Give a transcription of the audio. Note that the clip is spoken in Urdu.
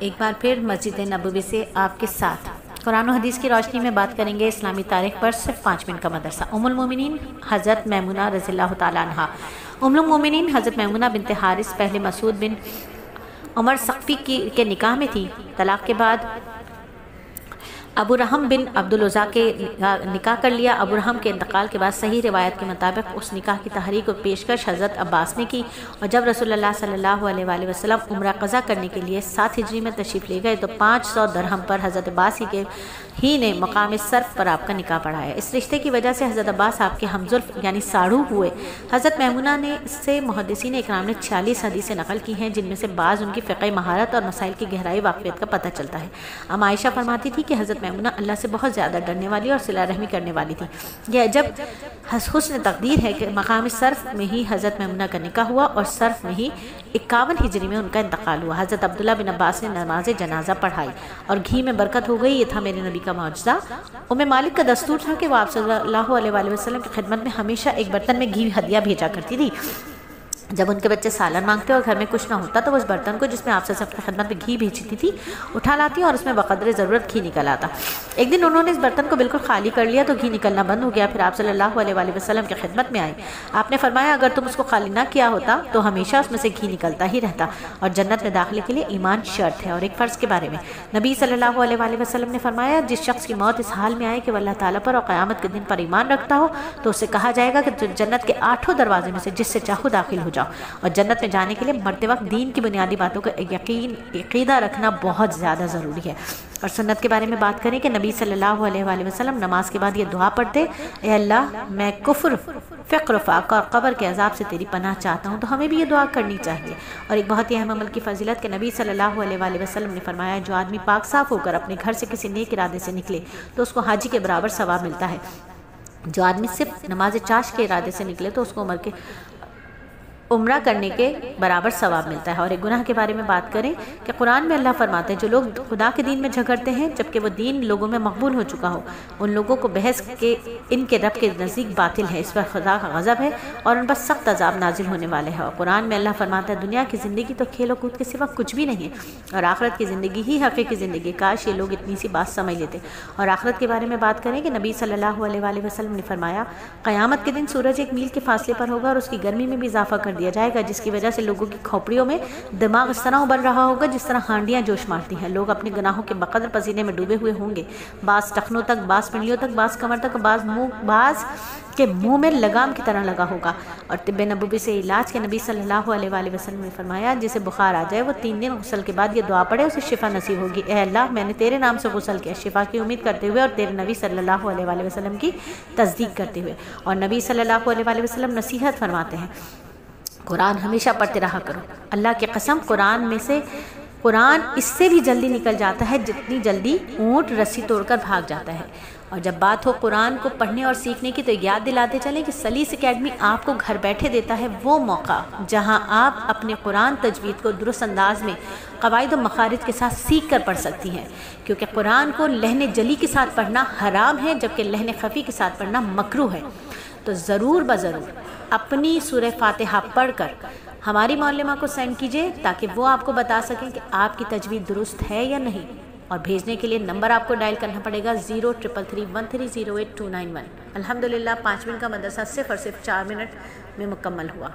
ایک بار پھر مسجد نبوی سے آپ کے ساتھ قرآن و حدیث کی روشنی میں بات کریں گے اسلامی تاریخ پر صرف 5 منٹ کا مدرسہ۔ ام المومنین حضرت میمونہ رضی اللہ تعالیٰ عنہا۔ ام المومنین حضرت میمونہ بنت حارث پہلے مسعود بن عمر ثقفی کے نکاح میں تھی۔ طلاق کے بعد ابو رحم بن عبدالعزیٰ کے نکاح کر لیا۔ ابو رحم کے انتقال کے بعد صحیح روایت کے مطابق اس نکاح کی تحریک و پیشکش حضرت عباس نے کی، اور جب رسول اللہ صلی اللہ علیہ وآلہ وسلم عمرہ قضا کرنے کے لیے 7 ہجری میں تشریف لے گئے تو 500 درہم پر حضرت عباس ہی نے مقام صرف پر آپ کا نکاح پڑھایا۔ اس رشتے کی وجہ سے حضرت عباس آپ کے ہمزلف یعنی ساڑھو ہوئے۔ حضرت میمونہ نے اس سے محدثین اکرام نے 46 حدیثیں نقل کی ہیں، جن میں سے بعض ان کی فقہی مہارت اور مسائل کی گہرائی واقفیت کا پتہ چلتا ہے۔ ام عائشہ فرماتی تھی کہ حضرت میمونہ اللہ سے بہت زیادہ ڈرنے والی اور صلہ رحمی کرنے والی تھی۔ یہ عجب حسن تقدیر ہے کہ مقام صرف میں ہی حضرت میمونہ کا نکاح ہوا اور صرف میں ہی 51 ہجری میں ان کا انتقال ہوا۔ حضرت عبداللہ بن عباس نے نماز جنازہ پڑھائی اور گھی میں برکت ہو گئی، یہ تھا میرے نبی کا معجزہ۔ ام مالک کا دستور تھا کہ وہ آپ صلی اللہ علیہ وآلہ وسلم کی خدمت میں ہمیشہ ایک برتن میں گھی ہدیہ بھیجا کرتی تھی۔ جب ان کے بچے سالن مانگتے اور گھر میں کچھ نہ ہوتا تو وہ اس برتن کو جس میں آپ سے سب کی خدمت میں گھی بھیجتی تھی اٹھا لاتی اور اس میں بقدر ضرورت گھی نکل آتا۔ ایک دن انہوں نے اس برتن کو بالکل خالی کر لیا تو گھی نکلنا بند ہو گیا۔ پھر آپ صلی اللہ علیہ وآلہ وسلم کی خدمت میں آئے۔ آپ نے فرمایا اگر تم اس کو خالی نہ کیا ہوتا تو ہمیشہ اس میں سے گھی نکلتا ہی رہتا، اور جنت میں داخلے کے لیے ایمان شرط ہے۔ اور ایک فرض کے بارے میں نبی صلی اللہ علیہ وآلہ وسلم نے فرمایا جس شخص کی موت اس حال میں آئے کہ وہ اللہ تعالیٰ پر اور قیامت کے دن پر ایمان رکھتا ہو تو اسے کہا جائے گا کہ جنت کے 8 دروازے میں سے جس سے چاہو داخل ہو جاؤ۔ اور جنت میں جانے کے لیے مرتے وقت دین کی بنیادی باتوں کا عقیدہ رکھنا بہت زیادہ ضروری ہے۔ اور سنت کے بارے میں بات کریں کہ نبی صلی اللہ علیہ وآلہ وسلم نماز کے بعد یہ دعا پڑھتے، اے اللہ میں کفر، فقر، فاقہ اور قبر کے عذاب سے تیری پناہ چاہتا ہوں۔ تو ہمیں بھی یہ دعا کرنی چاہیے۔ اور ایک بہت ہی اہم عمل کی فضیلت کہ نبی صلی اللہ علیہ وآلہ وسلم نے فرمایا جو آدمی پاک صاف ہو کر اپنے گھر سے کسی نیک ارادے سے نکلے تو اس کو حاجی کے برابر ثواب ملتا ہے۔ جو آدمی صرف نماز چاش کے ارادے سے نکلے تو اس کو عمرہ کرنے کے برابر ثواب ملتا ہے۔ اور ایک گناہ کے بارے میں بات کریں کہ قرآن میں اللہ فرماتے ہیں جو لوگ خدا کے دین میں جھگڑتے ہیں جبکہ وہ دین لوگوں میں مقبول ہو چکا ہو، ان لوگوں کو بحث کے ان کے رب کے نزدیک باطل ہے، اس پر خدا کا غضب ہے اور ان پر سخت عذاب نازل ہونے والے ہیں۔ اور قرآن میں اللہ فرماتا ہے دنیا کی زندگی تو کھیل و کود کے سوا کچھ بھی نہیں ہے، اور آخرت کی زندگی ہی حقیقی زندگی۔ کاش یہ لوگ اتنی سی بات سمجھ لیتے۔ اور آخرت کے بارے میں بات کریں کہ نبی صلی اللہ علیہ وآلہ وسلم نے فرمایا قیامت کے دن سورج 1 میل کے فاصلے پر ہوگا اور اس کی گرمی میں بھی اضافہ کر دیا جائے گا، جس کی وجہ سے لوگوں کی کھوپڑیوں میں دماغ اس طرح ابل رہا ہوگا جس طرح ہانڈیاں جوش مارتی ہیں۔ لوگ اپنے گناہوں کے بقدر پسینے میں ڈوبے ہوئے ہوں گے، بعض ٹخنوں تک، بعض پنڈلیوں تک، بعض کمر تک، بعض کے منہ میں لگام کی طرح لگا ہوگا۔ اور طب نبوی سے علاج کے نبی صلی اللہ علیہ وآلہ وسلم نے فرمایا جسے بخار آ جائے وہ 3 دن غسل کے بعد یہ دعا پڑھے اسے شفا نصیب ہوگی، اے اللہ میں نے تیرے نام سے غسل کیا شفا کی امید کرتے ہوئے اور تیرے نبی صلی اللہ علیہ وآلہ وسلم کی تصدیق کرتے ہوئے۔ اور نبی صلی اللہ علیہ وآلہ وسلم نصیحت فرماتے ہیں قرآن ہمیشہ پڑھتے رہا کرو۔ اللہ کی قسم قرآن اس سے بھی جلدی نکل جاتا ہے جتنی جلدی اونٹ رسی توڑ کر بھاگ جاتا ہے۔ اور جب بات ہو قرآن کو پڑھنے اور سیکھنے کی تو یاد دلاتے چلیں کہ سلیس اکیڈمی آپ کو گھر بیٹھے دیتا ہے وہ موقع جہاں آپ اپنے قرآن تجوید کو درست انداز میں قواعد و مخارج کے ساتھ سیکھ کر پڑھ سکتی ہیں، کیونکہ قرآن کو لہن جلی کے ساتھ پڑھنا حرام ہے جبکہ لہن خفی کے ساتھ پڑھنا مکروہ ہے۔ تو ضرور بضرور اپنی سورہ فاتحہ پڑھ کر ہماری معلمہ کو سینڈ کیجئے تاکہ وہ آپ کو بتا سکیں کہ آپ کی تجوید درست ہے یا نہیں۔ اور بھیجنے کے لیے نمبر آپ کو ڈائل کرنا پڑے گا 0333130829 الحمدللہ 5 منٹ کا مدرسہ صرف اور صرف 4 منٹ میں مکمل ہوا۔